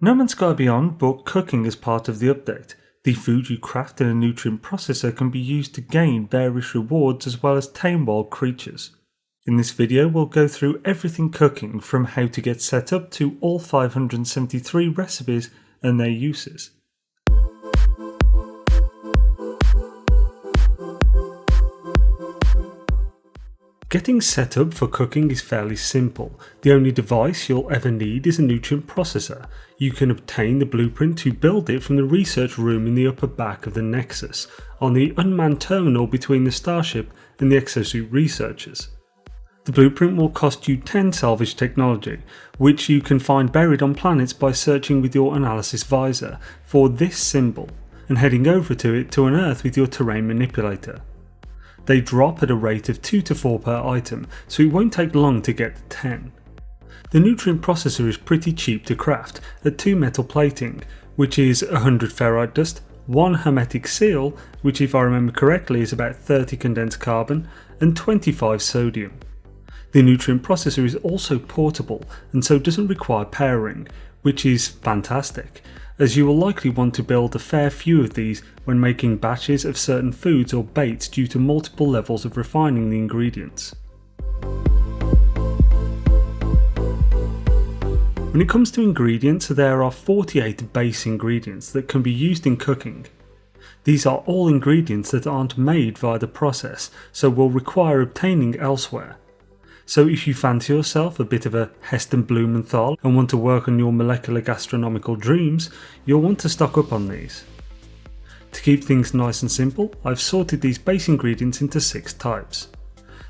No Man's Sky Beyond brought cooking as part of the update. The food you craft in a nutrient processor can be used to gain various rewards as well as tame wild creatures. In this video we'll go through everything cooking, from how to get set up to all 573 recipes and their uses. Getting set up for cooking is fairly simple. The only device you'll ever need is a nutrient processor. You can obtain the blueprint to build it from the research room in the upper back of the Nexus, on the unmanned terminal between the Starship and the exosuit researchers. The blueprint will cost you 10 salvage technology, which you can find buried on planets by searching with your analysis visor for this symbol, and heading over to it to unearth with your terrain manipulator. They drop at a rate of 2 to 4 per item, so it won't take long to get to 10. The nutrient processor is pretty cheap to craft at 2 metal plating, which is 100 ferrite dust, 1 hermetic seal, which if I remember correctly is about 30 condensed carbon, and 25 sodium. The nutrient processor is also portable and so doesn't require powering, which is fantastic, as you will likely want to build a fair few of these when making batches of certain foods or baits due to multiple levels of refining the ingredients. When it comes to ingredients, there are 48 base ingredients that can be used in cooking. These are all ingredients that aren't made via the process, so will require obtaining elsewhere. So if you fancy yourself a bit of a Heston Blumenthal and want to work on your molecular gastronomical dreams, you'll want to stock up on these. To keep things nice and simple, I've sorted these base ingredients into 6 types.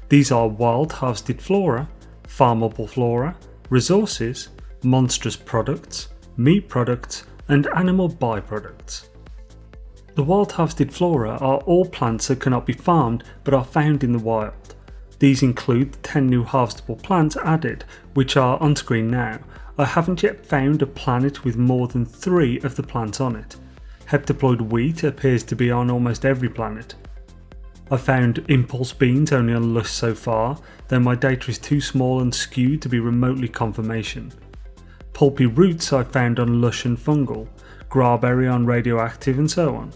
These are wild harvested flora, farmable flora, resources, monstrous products, meat products, and animal byproducts. The wild harvested flora are all plants that cannot be farmed but are found in the wild. These include the 10 new harvestable plants added, which are on screen now. I haven't yet found a planet with more than 3 of the plants on it. Heptaploid wheat appears to be on almost every planet. I found impulse beans only on Lush so far, though my data is too small and skewed to be remotely confirmation. Pulpy roots I found on Lush and fungal, Grarberry on radioactive, and so on.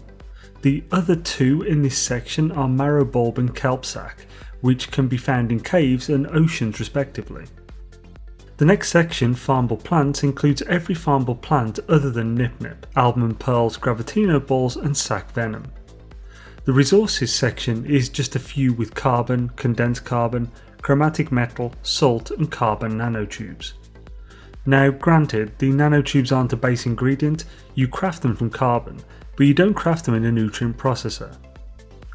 The other 2 in this section are marrow bulb and kelp sac, which can be found in caves and oceans respectively. The next section, farmable plants, includes every farmable plant other than nip-nip, almond pearls, gravitino balls, and sac venom. The resources section is just a few with carbon, condensed carbon, chromatic metal, salt, and carbon nanotubes. Now granted, the nanotubes aren't a base ingredient, you craft them from carbon, but you don't craft them in a nutrient processor.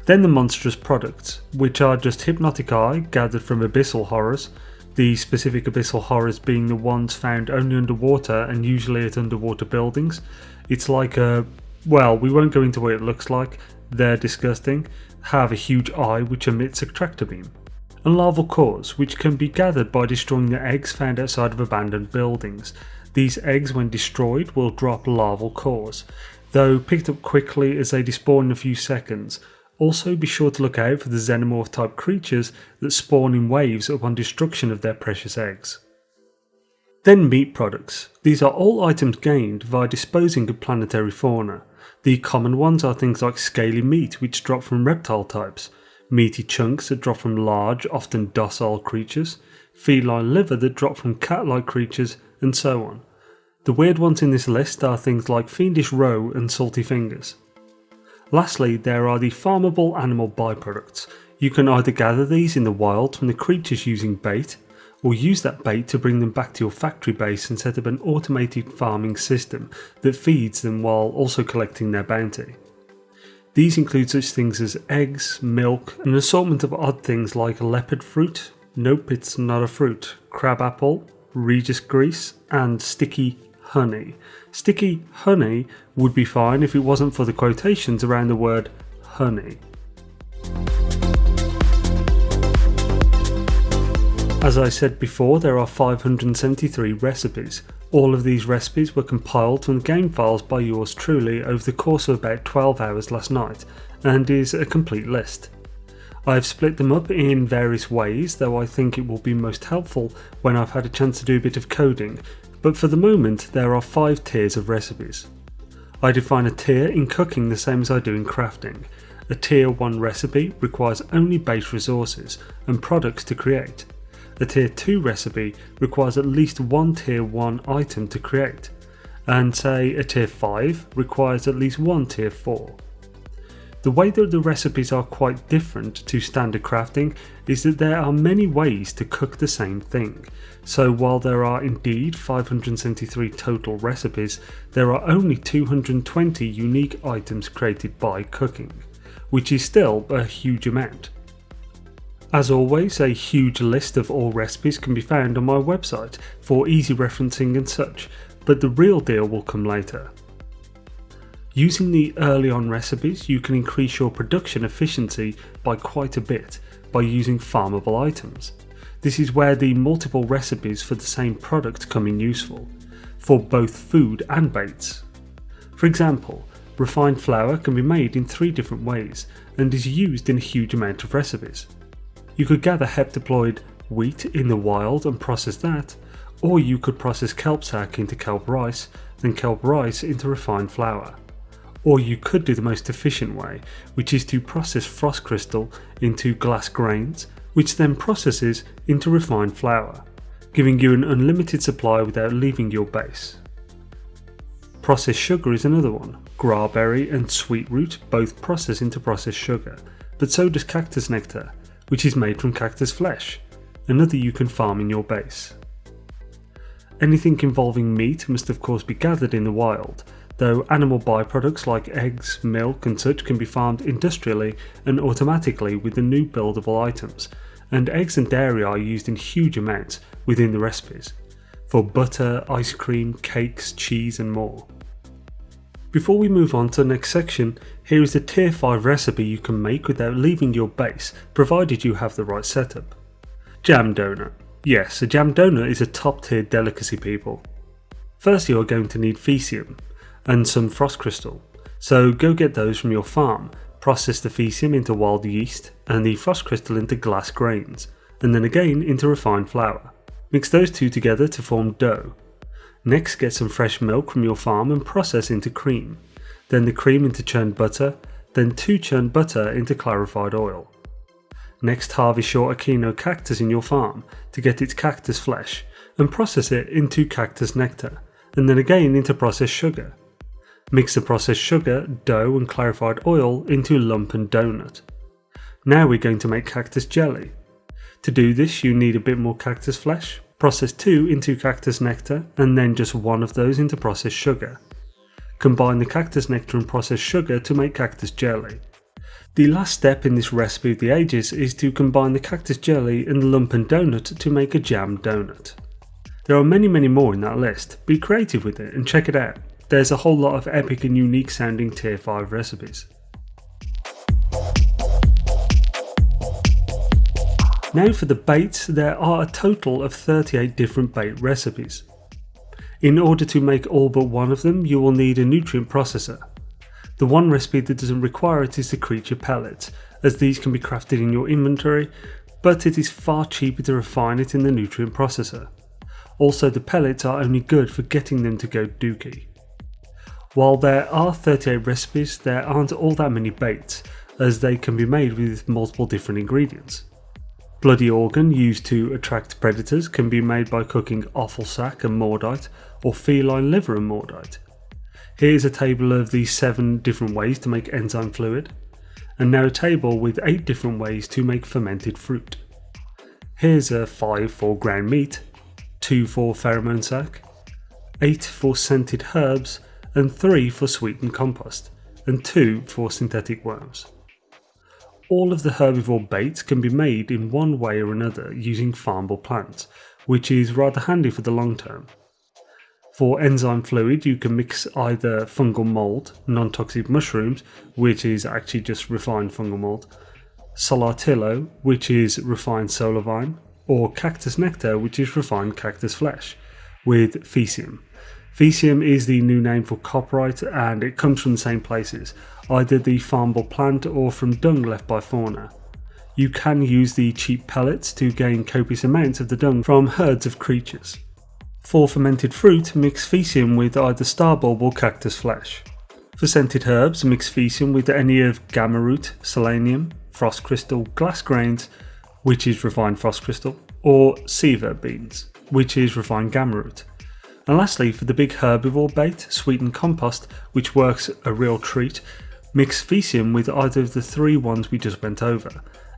Then the monstrous products, which are just hypnotic eye gathered from abyssal horrors, the specific abyssal horrors being the ones found only underwater and usually at underwater buildings. It's like well, we won't go into what it looks like, they're disgusting, have a huge eye which emits a tractor beam. And larval cores, which can be gathered by destroying the eggs found outside of abandoned buildings. These eggs, when destroyed, will drop larval cores, though picked up quickly as they despawn in a few seconds. Also be sure to look out for the xenomorph type creatures that spawn in waves upon destruction of their precious eggs. Then meat products. These are all items gained via disposing of planetary fauna. The common ones are things like scaly meat which drop from reptile types, meaty chunks that drop from large, often docile creatures, feline liver that drop from cat-like creatures, and so on. The weird ones in this list are things like fiendish roe and salty fingers. Lastly, there are the farmable animal byproducts. You can either gather these in the wild from the creatures using bait, or use that bait to bring them back to your factory base and set up an automated farming system that feeds them while also collecting their bounty. These include such things as eggs, milk, and an assortment of odd things like leopard fruit, nope it's not a fruit, crab apple, Regis grease, and sticky honey. Sticky honey would be fine if it wasn't for the quotations around the word honey. As I said before, there are 573 recipes. All of these recipes were compiled from the game files by yours truly over the course of about 12 hours last night, and is a complete list. I have split them up in various ways, though I think it will be most helpful when I've had a chance to do a bit of coding, but for the moment there are 5 tiers of recipes. I define a tier in cooking the same as I do in crafting. A tier 1 recipe requires only base resources and products to create. A tier 2 recipe requires at least one tier 1 item to create, and say a tier 5 requires at least one tier 4. The way that the recipes are quite different to standard crafting is that there are many ways to cook the same thing. So while there are indeed 573 total recipes, there are only 220 unique items created by cooking, which is still a huge amount. As always, a huge list of all recipes can be found on my website for easy referencing and such, but the real deal will come later. Using the early on recipes, you can increase your production efficiency by quite a bit by using farmable items. This is where the multiple recipes for the same product come in useful, for both food and baits. For example, refined flour can be made in 3 different ways and is used in a huge amount of recipes. You could gather hep-deployed wheat in the wild and process that, or you could process kelp sack into kelp rice, then kelp rice into refined flour. Or you could do the most efficient way, which is to process frost crystal into glass grains, which then processes into refined flour, giving you an unlimited supply without leaving your base. Processed sugar is another one. Graberry and sweet root both process into processed sugar, but so does cactus nectar, which is made from cactus flesh, another you can farm in your base. Anything involving meat must of course be gathered in the wild, though animal byproducts like eggs, milk and such can be farmed industrially and automatically with the new buildable items, and eggs and dairy are used in huge amounts within the recipes, for butter, ice cream, cakes, cheese and more. Before we move on to the next section, here is a tier 5 recipe you can make without leaving your base, provided you have the right setup. Jam donut. Yes, a jam donut is a top tier delicacy, people. First you are going to need faecium and some frost crystal, so go get those from your farm, process the faecium into wild yeast and the frost crystal into glass grains, and then again into refined flour. Mix those two together to form dough. Next get some fresh milk from your farm and process into cream, then the cream into churned butter, then 2 churned butter into clarified oil. Next harvest your Aquino cactus in your farm to get its cactus flesh and process it into cactus nectar, and then again into processed sugar. Mix the processed sugar, dough and clarified oil into lump and donut. Now we're going to make cactus jelly. To do this you need a bit more cactus flesh, process 2 into cactus nectar and then just 1 of those into processed sugar. Combine the cactus nectar and processed sugar to make cactus jelly. The last step in this recipe of the ages is to combine the cactus jelly and the lump and donut to make a jam donut. There are many more in that list, be creative with it and check it out. There's a whole lot of epic and unique sounding tier 5 recipes. Now for the baits, there are a total of 38 different bait recipes. In order to make all but one of them, you will need a nutrient processor. The one recipe that doesn't require it is the creature pellets, as these can be crafted in your inventory, but it is far cheaper to refine it in the nutrient processor. Also, the pellets are only good for getting them to go dookie. While there are 38 recipes, there aren't all that many baits, as they can be made with multiple different ingredients. Bloody organ used to attract predators can be made by cooking offal sack and mordite, or feline liver and mordite. Here's a table of the 7 different ways to make enzyme fluid, and now a table with 8 different ways to make fermented fruit. Here's a 5 for ground meat, 2 for pheromone sac, 8 for scented herbs, and 3 for sweetened compost, and 2 for synthetic worms. All of the herbivore baits can be made in one way or another using farmable plants, which is rather handy for the long term. For enzyme fluid you can mix either fungal mold, non-toxic mushrooms, which is actually just refined fungal mold, solartillo, which is refined solar vine, or cactus nectar, which is refined cactus flesh, with faecium. Faecium is the new name for copyright and it comes from the same places, either the farmable plant or from dung left by fauna. You can use the cheap pellets to gain copious amounts of the dung from herds of creatures. For fermented fruit, mix Fecium with either starbulb or cactus flesh. For scented herbs, mix Fecium with any of gamma root, selenium, frost crystal, glass grains, which is refined frost crystal, or Siva beans, which is refined gamma root. And lastly, for the big herbivore bait, sweetened compost, which works a real treat, mix Fecium with either of the three ones we just went over: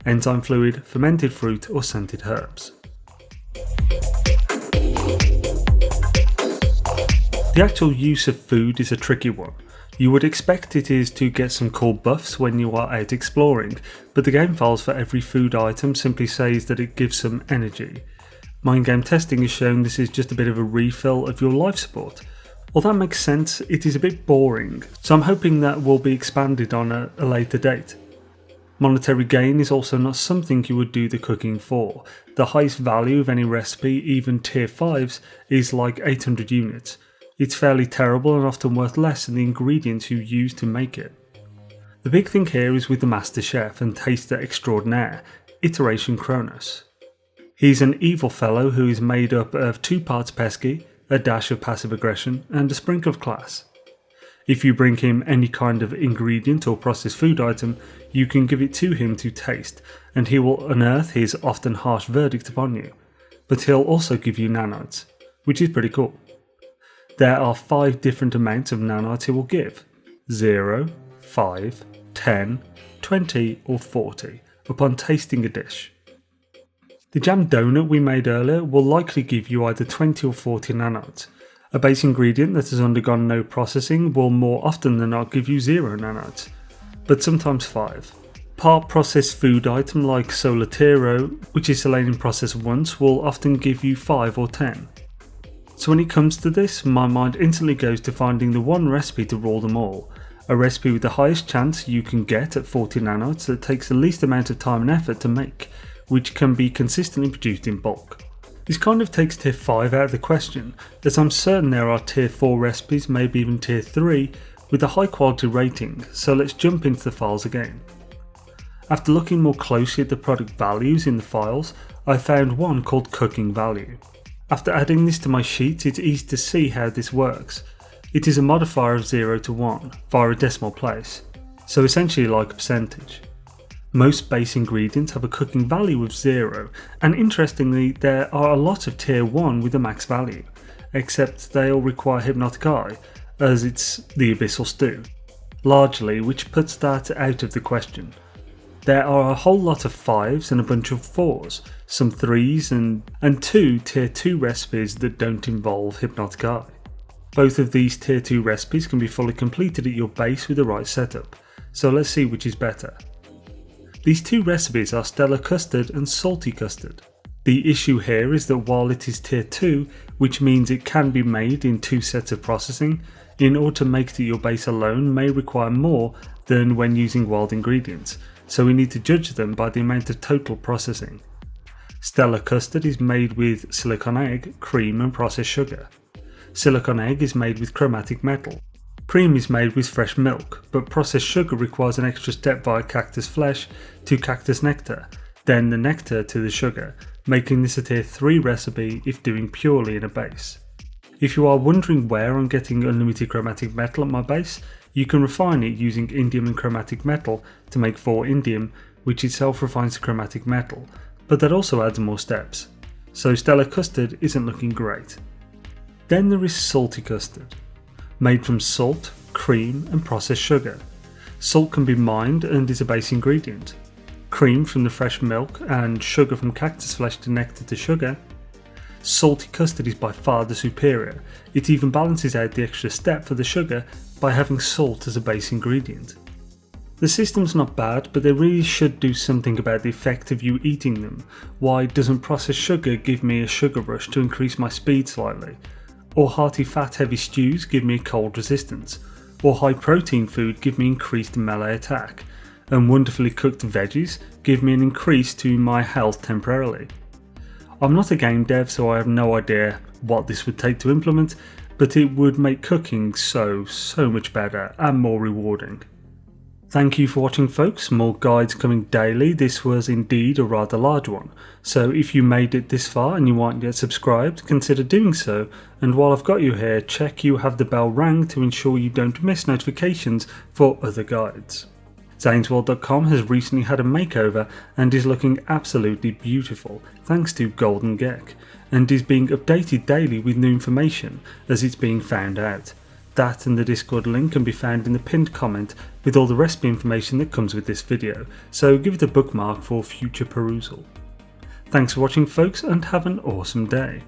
enzyme fluid, fermented fruit, or scented herbs. The actual use of food is a tricky one. You would expect it is to get some cool buffs when you are out exploring, but the game files for every food item simply says that it gives some energy. My in-game testing has shown this is just a bit of a refill of your life support. While that makes sense, it is a bit boring, so I'm hoping that will be expanded on a later date. Monetary gain is also not something you would do the cooking for. The highest value of any recipe, even tier 5s, is like 800 units. It's fairly terrible and often worth less than the ingredients you use to make it. The big thing here is with the master chef and taster extraordinaire, Iteration Cronus. He's an evil fellow who is made up of 2 parts pesky, a dash of passive aggression, and a sprinkle of class. If you bring him any kind of ingredient or processed food item, you can give it to him to taste, and he will unearth his often harsh verdict upon you. But he'll also give you nanites, which is pretty cool. There are 5 different amounts of nanites he will give: 0, 5, 10, 20 or 40 upon tasting a dish. The jam donut we made earlier will likely give you either 20 or 40 nanites. A base ingredient that has undergone no processing will more often than not give you 0 nanites, but sometimes 5. Part processed food item like Solitero, which is selenium processed once, will often give you 5 or 10. So when it comes to this, my mind instantly goes to finding the one recipe to rule them all. A recipe with the highest chance you can get at 40 nanites that takes the least amount of time and effort to make, which can be consistently produced in bulk. This kind of takes tier 5 out of the question, as I'm certain there are tier 4 recipes, maybe even tier 3, with a high quality rating, so let's jump into the files again. After looking more closely at the product values in the files, I found one called cooking value. After adding this to my sheet, it's easy to see how this works. It is a modifier of 0 to 1 via a decimal place, so essentially like a percentage. Most base ingredients have a cooking value of 0, and interestingly there are a lot of tier 1 with a max value, except they all require hypnotic eye, as it's the abyssal stew, largely, which puts that out of the question. There are a whole lot of 5s and a bunch of 4s, some 3s and 2 tier 2 recipes that don't involve hypnotic eye. Both of these tier 2 recipes can be fully completed at your base with the right setup, so let's see which is better. These 2 recipes are stellar custard and salty custard. The issue here is that while it is tier 2, which means it can be made in 2 sets of processing, in order to make it at your base alone may require more than when using wild ingredients, so we need to judge them by the amount of total processing. Stellar custard is made with silicon egg, cream and processed sugar. Silicon egg is made with chromatic metal. Cream is made with fresh milk, but processed sugar requires an extra step via cactus flesh to cactus nectar, then the nectar to the sugar, making this a tier 3 recipe if doing purely in a base. If you are wondering where I'm getting unlimited chromatic metal at my base, you can refine it using indium and chromatic metal to make 4 indium, which itself refines the chromatic metal, but that also adds more steps. So stellar custard isn't looking great. Then there is salty custard, made from salt, cream and processed sugar. Salt can be mined and is a base ingredient. Cream from the fresh milk and sugar from cactus flesh to nectar to sugar. Salty custard is by far the superior. It even balances out the extra step for the sugar by having salt as a base ingredient. The system's not bad, but they really should do something about the effect of you eating them. Why doesn't processed sugar give me a sugar rush to increase my speed slightly? Or hearty fat heavy stews give me a cold resistance? Or high protein food give me increased melee attack? And wonderfully cooked veggies give me an increase to my health temporarily? I'm not a game dev, so I have no idea what this would take to implement, but it would make cooking so much better and more rewarding. Thank you for watching folks, more guides coming daily. This was indeed a rather large one, so if you made it this far and you aren't yet subscribed, consider doing so, and while I've got you here, check you have the bell rang to ensure you don't miss notifications for other guides. Xainesworld.com has recently had a makeover and is looking absolutely beautiful thanks to Golden Gek, and is being updated daily with new information as it's being found out. That and the Discord link can be found in the pinned comment with all the recipe information that comes with this video, so give it a bookmark for future perusal. Thanks for watching folks, and have an awesome day.